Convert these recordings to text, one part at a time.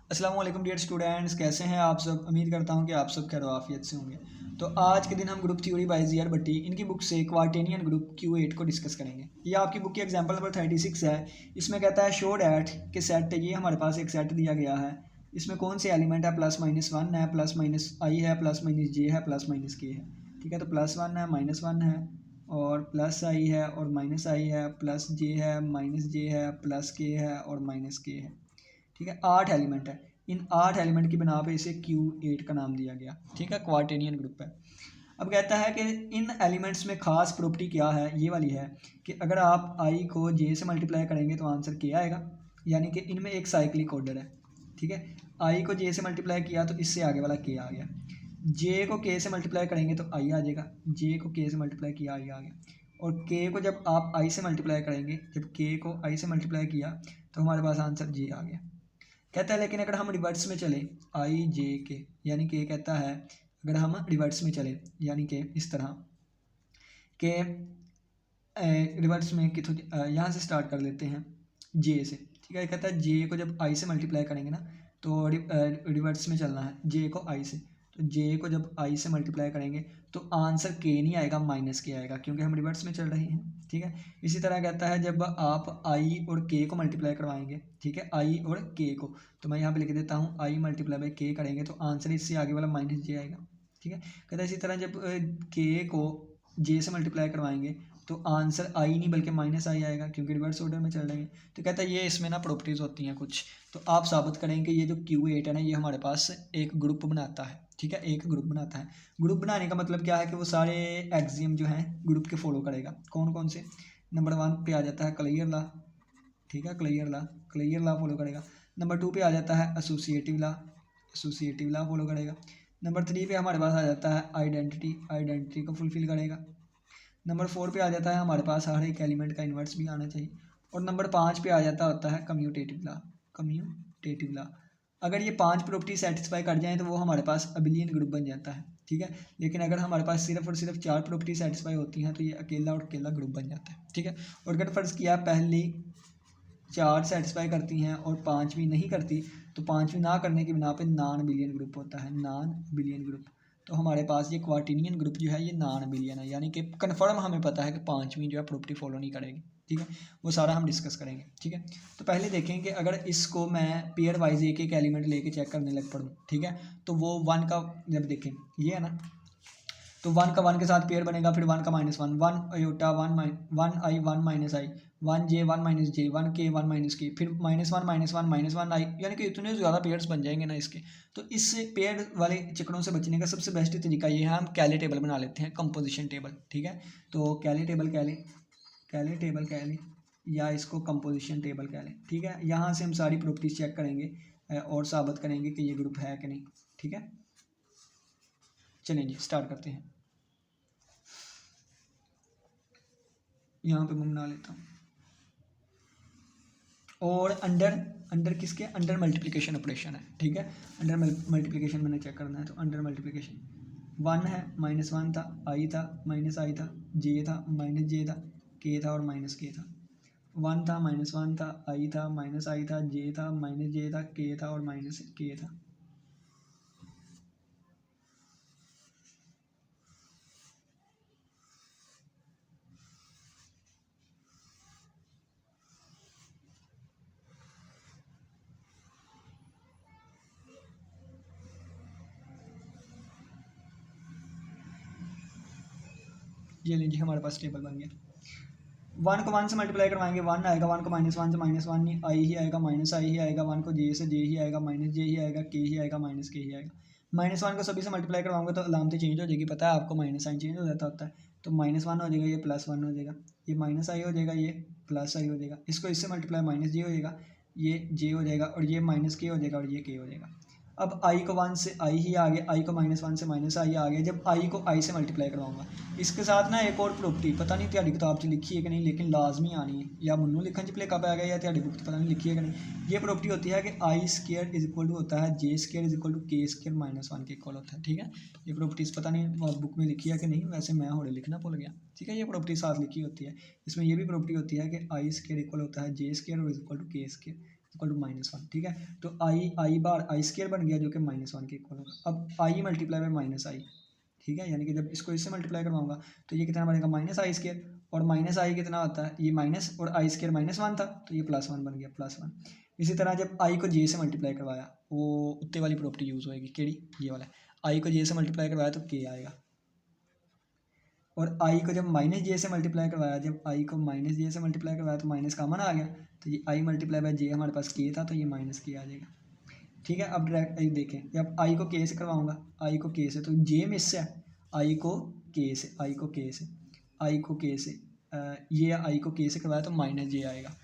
अस्सलाम वालेकुम dear students, कैसे हैं आप सब। उम्मीद करता हूं कि आप सब खैर आफियत से होंगे। तो आज के दिन हम group theory by G R Bhatti इनकी बुक से क्वार्टेनियन ग्रुप Q8 को डिस्कस करेंगे। ये आपकी बुक की एग्जांपल नंबर 36 है। इसमें कहता है शो डैट के सेट, ये हमारे पास एक सेट दिया गया है। इसमें कौन से एलिमेंट है, प्लस माइनस वन है, प्लस माइनस आई है, प्लस माइनस जे है, प्लस माइनस के है। ठीक है, तो प्लस वन है, माइनस वन है, और प्लस आई है और माइनस आई है, प्लस जे है, माइनस जे है, प्लस के है और माइनस के है। ठीक है, 8 एलिमेंट है। इन 8 एलिमेंट की बिना पे इसे Q8 का नाम दिया गया। ठीक है, क्वार्टेनियन ग्रुप है। अब कहता है कि इन एलिमेंट्स में खास प्रॉपर्टी क्या है, ये वाली है कि अगर आप आई को जे से मल्टीप्लाई करेंगे तो आंसर के आएगा, यानी कि इनमें एक साइक्लिक ऑर्डर है। ठीक है, आई को जे से मल्टीप्लाई किया तो इससे आगे वाला के आ गया। जे को के से मल्टीप्लाई करेंगे तो आई आ जाएगा, जे को के से मल्टीप्लाई किया आई आ गया। और के को जब आप आई से मल्टीप्लाई करेंगे, जब के को आई से मल्टीप्लाई किया तो हमारे पास आंसर जे आ गया। कहता है लेकिन अगर हम रिवर्स में चले आई जे के, यानी कि कहता है अगर हम रिवर्स में चले यानी कि इस तरह के रिवर्स में कितों यहाँ से स्टार्ट कर लेते हैं जे से। ठीक है, कहता है जे को जब आई से मल्टीप्लाई करेंगे ना तो रिवर्स में चलना है जे को आई से। तो जे को जब आई से मल्टीप्लाई करेंगे तो आंसर के नहीं आएगा, माइनस के आएगा, क्योंकि हम रिवर्स में चल रहे हैं। ठीक है, इसी तरह कहता है जब आप आई और के को मल्टीप्लाई करवाएंगे, ठीक है, आई और के को, तो मैं यहाँ पे लिख देता हूँ आई मल्टीप्लाई बाई के करेंगे तो आंसर इससे आगे वाला माइनस जे आएगा। ठीक है, कहता है इसी तरह जब के को जे से मल्टीप्लाई करवाएंगे तो आंसर आई नहीं बल्कि माइनस आई आएगा, क्योंकि रिवर्स ऑर्डर में चल रहे हैं। तो कहता है ये इसमें ना प्रॉपर्टीज़ होती हैं कुछ, तो आप साबित करेंगे ये जो Q8 है ना, ये हमारे पास एक ग्रुप बनाता है। ठीक है, एक ग्रुप बनाता है। ग्रुप बनाने का मतलब क्या है कि वो सारे एक्सियम जो हैं ग्रुप के फॉलो करेगा। कौन कौन से, नंबर 1 पे आ जाता है क्लियर ला। ठीक है, क्लियर ला फॉलो करेगा। नंबर 2 पे आ जाता है एसोसिएटिव ला फॉलो करेगा। नंबर 3 पे हमारे पास आ जाता है आइडेंटिटी को फुलफिल करेगा। नंबर 4 पे आ जाता है हमारे पास हर एक एलिमेंट का इन्वर्स भी आना चाहिए। और नंबर 5 पे आ जाता होता है कम्यूटेटिव ला। अगर ये 5 प्रॉपर्टी सेटिस्फाई कर जाएँ तो वो हमारे पास अबिलियन ग्रुप बन जाता है। ठीक है, लेकिन अगर हमारे पास सिर्फ और सिर्फ 4 प्रॉपर्टी सेटिस्फाई होती हैं तो ये अकेला और अकेला ग्रुप बन जाता है। ठीक है, और अगर फ़र्ज़ किया पहली 4 सेटिस्फाई करती हैं और 5वीं नहीं करती, तो 5वीं ना करने की बिना पे नॉन बिलियन ग्रुप होता है, नॉन बिलियन क्वार्टिलियन ग्रुप। तो हमारे पास ये क्वार्टिलियन ग्रुप जो है ये नॉन बिलियन है, यानी कि कन्फर्म हमें पता है कि 5वीं जो है प्रॉपर्टी फॉलो नहीं करेगी। ठीक है, वो सारा हम डिस्कस करेंगे। ठीक है, तो पहले देखें कि अगर इसको मैं पेयर वाइज एक एक एलिमेंट लेके चेक करने लग पड़ूँ, ठीक है, तो वो 1 का जब देखें ये है ना, तो 1 का 1 के साथ पेयर बनेगा, फिर 1 का -1, 1 अयोटा 1 आई 1 माइनस आई, 1 जे 1 माइनस जे, 1 के 1 माइनस के, फिर -1 आई, यानी कि इतने ज़्यादा पेयर्स बन जाएंगे ना इसके। तो इस पेयर वाले चक्करों से बचने का सबसे बेस्ट तरीका ये है, हम कैले टेबल बना लेते हैं, कंपोजिशन टेबल। ठीक है, तो कैले टेबल कह लें या इसको कंपोजिशन टेबल कह लें। ठीक है, यहाँ से हम सारी प्रॉपर्टीज चेक करेंगे और साबित करेंगे कि ये ग्रुप है कि नहीं। ठीक है, चलें जी स्टार्ट करते हैं। यहाँ पे मैं बना लेता हूँ, और अंडर किसके, अंडर मल्टीप्लिकेशन ऑपरेशन है। ठीक है, अंडर मल्टीप्लिकेशन मैंने चेक करना है, तो अंडर मल्टीप्लिकेशन 1 है, -1 था, आई था, माइनस आई था, जे था, माइनस जे था, के था और माइनस के था। 1 था, -1 था, आई था, माइनस आई था, जे था, माइनस जे था, के था और माइनस के था। ये लीजिए हमारे पास टेबल बन गया। 1 को 1 से मल्टीप्लाई करवाएंगे 1 आएगा, 1 को -1 से -1 नहीं, आई ही आएगा, माइनस आई ही आएगा, 1 को जे से जे ही आएगा, माइनस जे ही आएगा, के ही आएगा, माइनस के ही आएगा। -1 को सभी से मल्टीप्लाई करवाऊंगा तो अलामतें चेंज हो जाएगी, पता है आपको, माइनस साइन चेंज हो जाता होता है। तो -1 हो जाएगा, ये +1 हो जाएगा, ये माइनस आई हो जाएगा, ये प्लस आई हो जाएगा, इसको इससे मल्टीप्लाई माइनस जे हो जाएगा, ये जे हो जाएगा, और ये माइनस के हो जाएगा, और ये के हो जाएगा। अब आई को 1 से आई ही आ गया, आई को -1 से माइनस आई आ गया, जब आई को आई से मल्टीप्लाई करवाऊंगा। इसके साथ ना एक और प्रॉपर्टी, पता नहीं तुम्हारी किताब से लिखी है कि नहीं, लेकिन लाजमी आनी है, या मनु लिखन च भलेखा पै गया या तुम्हारी बुक पता नहीं लिखी है कि नहीं। ये प्रॉपर्टी होती है कि I square is equal to होता है J square is equal to K square -1 के इक्वल होता है। ठीक है, ये प्रॉपर्टीज़ पता नहीं बुक में लिखी है कि नहीं, वैसे मैं होड़े लिखना भूल गया। ठीक है, ये प्रॉपर्टी साथ लिखी होती है। इसमें ये भी प्रॉपर्टी होती है कि आई स्क्वायर इक्वल होता है जे स्क्वायर और is equal to K square. Equal to -1, ठीक है। तो आई बार आई स्क्वायर बन गया जो कि -1 के इक्वल होगा। अब आई मल्टीप्लाई बाय माइनस आई, ठीक है, यानी कि जब इसको इससे मल्टीप्लाई करवाऊंगा तो ये कितना बनेगा -आई स्क्वायर, और माइनस आई कितना होता है, ये माइनस और आई स्क्वायर -1 था तो ये +1 बन गया, +1। इसी तरह जब आई को जे से मल्टीप्लाई करवाया, वो उत्ते वाली प्रॉपर्टी यूज़ होएगी, केड़ी, ये वाला, आई को जे से मल्टीप्लाई करवाया तो के आएगा, और आई को जब -j से मल्टीप्लाई करवाया, जब आई को -j से मल्टीप्लाई करवाया तो माइनस कॉमन आ गया, तो ये आई मल्टीप्लाई बाय जे हमारे पास के था तो ये -k आ जाएगा, ठीक है। अब डायरेक्ट देखें, जब आई को के से करवाऊंगा, आई को के से, तो जे मिस से आई को के से, आई को के से, आई को के से, ये आई को के से करवाया तो -j आएगा,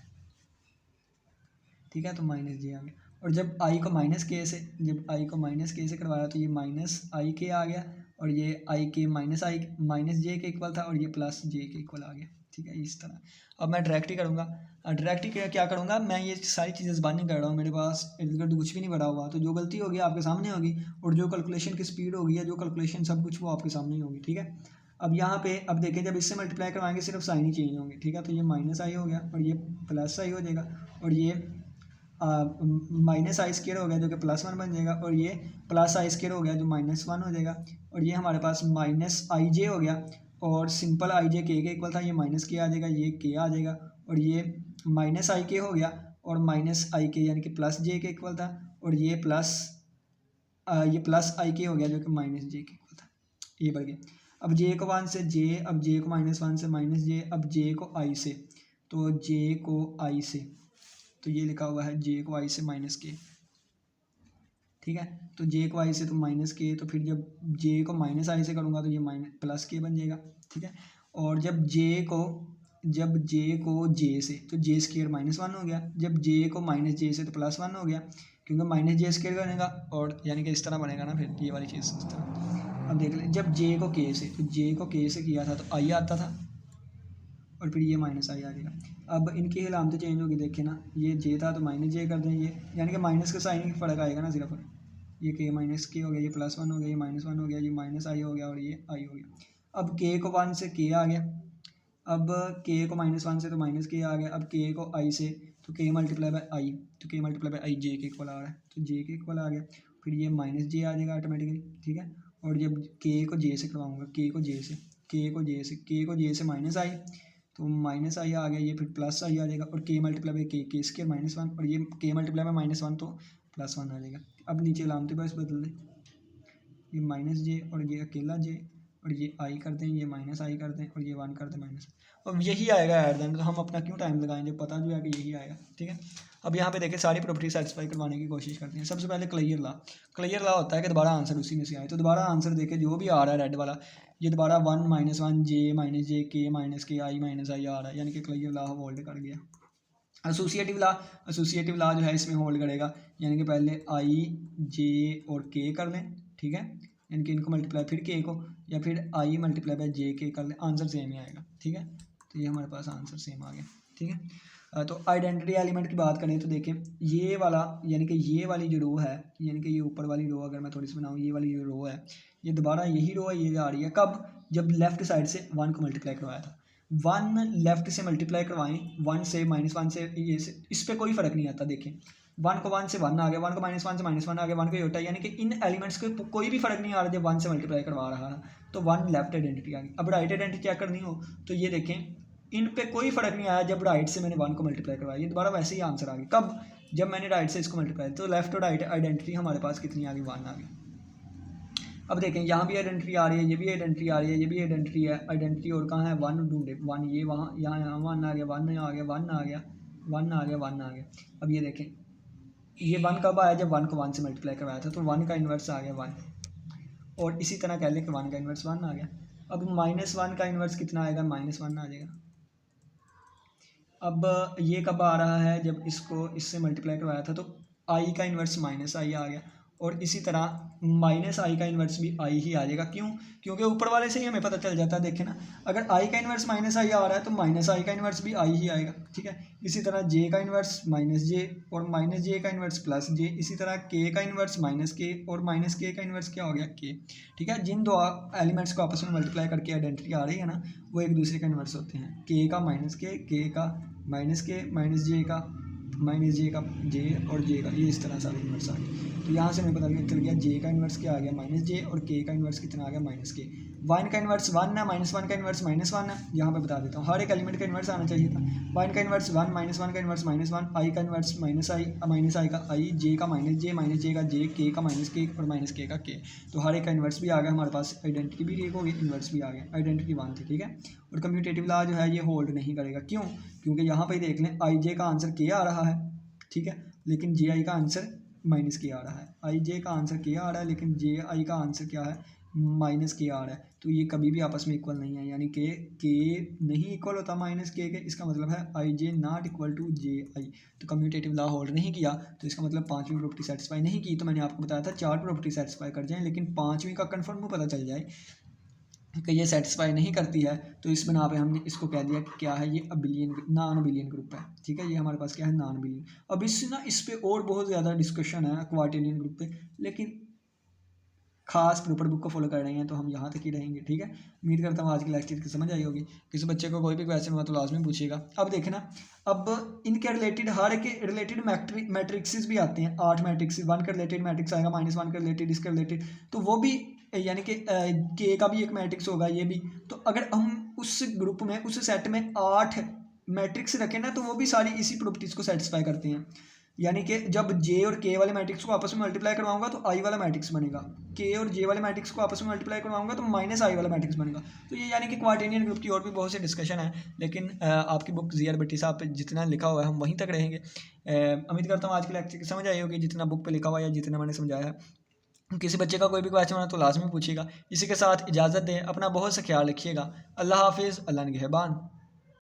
ठीक है, तो -j आ गया। और जब आई को -k से, जब आई को -k से करवाया तो ये -ik आ गया, और ये आई के -j के इक्वल था, और ये +j के इक्वल आ गया, ठीक है, इस तरह। अब मैं डायरेक्ट ही करूँगा, डायरेक्ट ही क्या करूँगा, मैं ये सारी चीज़ें ज़बान नहीं कर रहा हूँ, मेरे पास इर्द गिर्द कुछ भी नहीं पड़ा हुआ, तो जो गलती होगी आपके सामने होगी, और जो कैलकुलेशन की स्पीड होगी या जो कैलकुलेशन सब कुछ वो आपके सामने ही होगी, ठीक है। अब यहाँ पे अब देखें, जब इससे मल्टीप्लाई करवाएंगे सिर्फ साइन ही चेंज होंगे, ठीक है, तो ये -i हो गया और ये +i हो जाएगा, और ये -i स्क्वायर हो गया जो कि +1 बन जाएगा, और ये +i स्क्वायर हो गया जो -1 हो जाएगा, और ये हमारे पास -ij हो गया, और सिंपल i j के इक्वल था, ये -k आ जाएगा, ये k आ जाएगा, और ये -ik हो गया, और -ik यानी कि +j के इक्वल था, और ये +ik हो गया जो कि -j के इक्वल था, ये बढ़ गया। अब j को 1 से j, अब j को -1 से -j, अब j को i से, तो j को i से, तो ये लिखा हुआ है j को i से -k, ठीक है, तो j को i से तो -k, तो फिर जब j को -i से करूँगा तो ये +k बन जाएगा, ठीक है। और जब j को j से, तो j स्क्वायर -1 हो गया, जब j को -j से तो +1 हो गया, क्योंकि -j स्क्वायर बनेगा, और यानी कि इस तरह बनेगा ना, फिर ये वाली चीज़ इस तरह। अब देख लें, जब j को k से, तो j को k से किया था तो i आता था, और फिर ये -i आ जाएगा। अब इनकी अलामतें चेंज होगी, देखें ना, ये j था तो -j कर दें, ये यानी कि माइनस का साइन ही फ़र्क आएगा ना सिर्फ, ये k -k हो गया, ये +1 हो गया, ये -1 हो गया, ये -i हो गया, और ये i हो गया। अब k को 1 से k आ गया, अब k को -1 से तो -k आ गया, अब k को i से, तो k मल्टीप्लाई बाय i, तो k multiply by i j के इक्वल आ रहा है, तो j के इक्वल आ गया, फिर ये -j आ जाएगा ऑटोमेटिकली, ठीक है। और जब k को j से करवाऊँगा, k को j से -i, तो -i आ गया, ये फिर +i आ जाएगा, और k multiply by k square -1, और ये k मल्टीप्लाई बाय -1 तो +1 आ जाएगा। अब नीचे अलामतें बस बदल दें, ये -j और ये अकेला j, और ये i कर दें, ये -i कर दें, और ये 1 कर दें -, अब यही आएगा एट द एंड, तो हम अपना क्यों टाइम लगाएं जब पता जो है कि यही आएगा, ठीक है। अब यहाँ पे देखें, सारी प्रॉपर्टी सेटिस्फाई करवाने की कोशिश करते हैं। सबसे पहले क्लियर ला होता है कि दोबारा आंसर उसी में से आए, तो दोबारा आंसर देखें जो भी आ रहा है रेड वाला, ये दोबारा 1 -1 j -j k -k i -i आ रहा है, यानी कि क्लियर ला होल्ड कर गया। एसोसिएटिव ला जो है इसमें होल्ड करेगा, यानी कि पहले i j और k कर लें, ठीक है, यानी कि इनको मल्टीप्लाई फिर k को, या फिर i multiply by j k कर लें, आंसर सेम ही आएगा, ठीक है। तो ये हमारे पास आंसर सेम आ गया, ठीक है। तो आइडेंटिटी एलिमेंट की बात करें तो देखें, ये वाला यानी कि ये वाली जो रो है, यानी कि ये ऊपर वाली रो अगर मैं थोड़ी सी बनाऊँ, ये वाली जो रो है, ये दोबारा यही रो है, ये आ रही है कब, जब लेफ्ट साइड से 1 को मल्टीप्लाई करवाया था। 1 लेफ्ट से मल्टीप्लाई करवाएं, 1 से -1 से, ये से, इस पर कोई फ़र्क नहीं आता। देखें 1 को 1 से 1 आ गया, 1 को -1 से -1 आ गया, 1 को ये होता है, यानी कि इन एलिमेंट्स को कोई भी फ़र्क नहीं आ रहा जब 1 से मल्टीप्लाई करवा रहा है, तो 1 लेफ्ट आइडेंटिटी आ गई। अब राइट आइडेंटिटी चेक करनी हो तो ये देखें, इन पे कोई फ़र्क नहीं आया जब राइट से मैंने 1 को मल्टीप्लाई करवाया, ये दोबारा वैसे ही आंसर आ गया। कब, जब मैंने राइट से इसको मल्टीप्लाई, तो लेफ्ट और राइट आइडेंटिटी हमारे पास कितनी आ गई, 1 आ गई। अब देखें, यहाँ भी आइडेंटिटी आ रही है, ये भी आइडेंटिटी आ रही है, ये भी आइडेंटिटी है, आइडेंटिटी और कहाँ है, 1 ढूंढे, 1 ये वहाँ, यहाँ 1 आ गया, 1 आ गया, 1 आ गया, 1 आ गया, 1 आ गया। अब ये देखें, ये 1 कब आया, जब 1 को 1 से मल्टीप्लाई करवाया था, तो 1 का इन्वर्स आ गया 1, और इसी तरह कह लें कि 1 का इन्वर्स 1 आ गया। अब -1 का इन्वर्स कितना आएगा, -1 आ जाएगा। अब ये कब आ रहा है, जब इसको इससे मल्टीप्लाई करवाया था, तो i का इन्वर्स -i आ गया, और इसी तरह -i का इन्वर्स भी i ही आ जाएगा। क्यों, क्योंकि ऊपर वाले से ही हमें पता चल जाता है। देखें ना, अगर i का इन्वर्स -i आ रहा है तो -i का इन्वर्स भी i ही आएगा, ठीक है। इसी तरह j का इन्वर्स -j, और -j का इन्वर्स +j, इसी तरह k का इन्वर्स -k, और -k का इन्वर्स क्या हो गया, k, ठीक है। जिन दो एलिमेंट्स को आपस में मल्टीप्लाई करके आइडेंटिटी आ रही है ना, वो एक दूसरे का इन्वर्स होते हैं। k का -k, k का -k, -j का माइनस जे का जे और जे का, ये इस तरह सा इन्वर्स आ गया। तो यहाँ से हमें पता चल गया जे का इन्वर्स क्या आ गया माइनस जे, और के का इन्वर्स कितना आ गया माइनस के। वन का इन्वर्स वन है, माइनस वन का इन्वर्स माइनस वन है, यहाँ पे बता देता हूँ, हर एक एलिमेंट का इन्वर्स आना चाहिए था। वन का इन्वर्स वन, माइनस वन का इन्वर्स माइनस वन, आई का इन्वर्स माइनस आई का आई, जे का माइनस जे का जे, के का माइनस के और माइनस के का के। तो हर एक का इन्वर्स भी आ गया हमारे पास, आइडेंटिटी भी ठीक होगी, इन्वर्स भी आ गया, आइडेंटिटी वन थी, ठीक है। और कम्यूटेटिव लॉ जो है ये होल्ड नहीं करेगा, क्यों? क्योंकि यहाँ पे देख लें आई जे का आंसर के आ रहा है, ठीक है, लेकिन जे आई का आंसर माइनस के आ रहा है। आई जे का आंसर के आ रहा है लेकिन जे आई का आंसर क्या है, माइनस के आ रहा है। तो ये कभी भी आपस में इक्वल नहीं है, यानी के नहीं इक्वल होता माइनस के, इसका मतलब है आई जे नॉट इक्वल टू जे आई। तो कम्यूटेटिव लॉ होल्ड नहीं किया, तो इसका मतलब पांचवी प्रॉपर्टी सेटिस्फाई नहीं की। तो मैंने आपको बताया था चार प्रॉपर्टी सेटिस्फाई कर जाए, लेकिन पांचवी का कन्फर्म पता चल जाए कि ये सेटिस्फाई नहीं करती है, तो इस बना पे हमने इसको कह दिया कि क्या है, ये अबिलियन नॉन अबिलियन ग्रुप है, ठीक है। ये हमारे पास क्या है, नॉन अबिलियन। अब इस पे और बहुत ज़्यादा डिस्कशन है क्वार्टेलियन ग्रुप पे, लेकिन खास प्रॉपर बुक को फॉलो कर रहे हैं तो हम यहाँ तक ही रहेंगे, ठीक है। उम्मीद करता हूँ आज की लेक्चर की समझ आई होगी। किसी बच्चे को कोई भी क्वेश्चन हुआ तो लाजमी पूछिएगा। अब देखना, अब इनके रिलेटेड हर के रिलेटेड मैट्रिक्सेस भी आते हैं, 8 मैट्रिक्स, वन का रिलेटेड मैट्रिक्स आएगा, माइनस वन का रिलेटेड, इसका रिलेटेड, तो वो भी यानी कि के का भी एक मैट्रिक्स होगा, ये भी। तो अगर हम उस ग्रुप में उस सेट में 8 मैट्रिक्स रखें ना, तो वो भी सारी इसी प्रॉपर्टीज़ को सेटिस्फाई करते हैं। यानी कि जब जे और के वाले मैट्रिक्स को आपस में मल्टीप्लाई करवाऊंगा तो आई वाला मैट्रिक्स बनेगा, के और जे वाले मैट्रिक्स को आपस में मल्टीप्लाई करवाऊंगा तो माइनस आई वाला मैट्रिक्स बनेगा। तो ये यानी कि क्वार्टेनियन ग्रुप की और भी बहुत से डिस्कशन है, लेकिन आपकी बुक ज़ी आर भट्टी साहब पे जितना लिखा हुआ है हम वहीं तक रहेंगे। उम्मीद करता हूँ आज की लेक्चर की समझ आई होगी, जितना बुक पे लिखा हुआ है या जितना मैंने समझाया है। किसी बच्चे का कोई भी क्वेश्चन हो तो लाजमी पूछिएगा। इसी के साथ इजाज़त दें, अपना बहुत सा ख्याल रखिएगा। अल्लाह हाफिज़, अल्लाह निगहबान।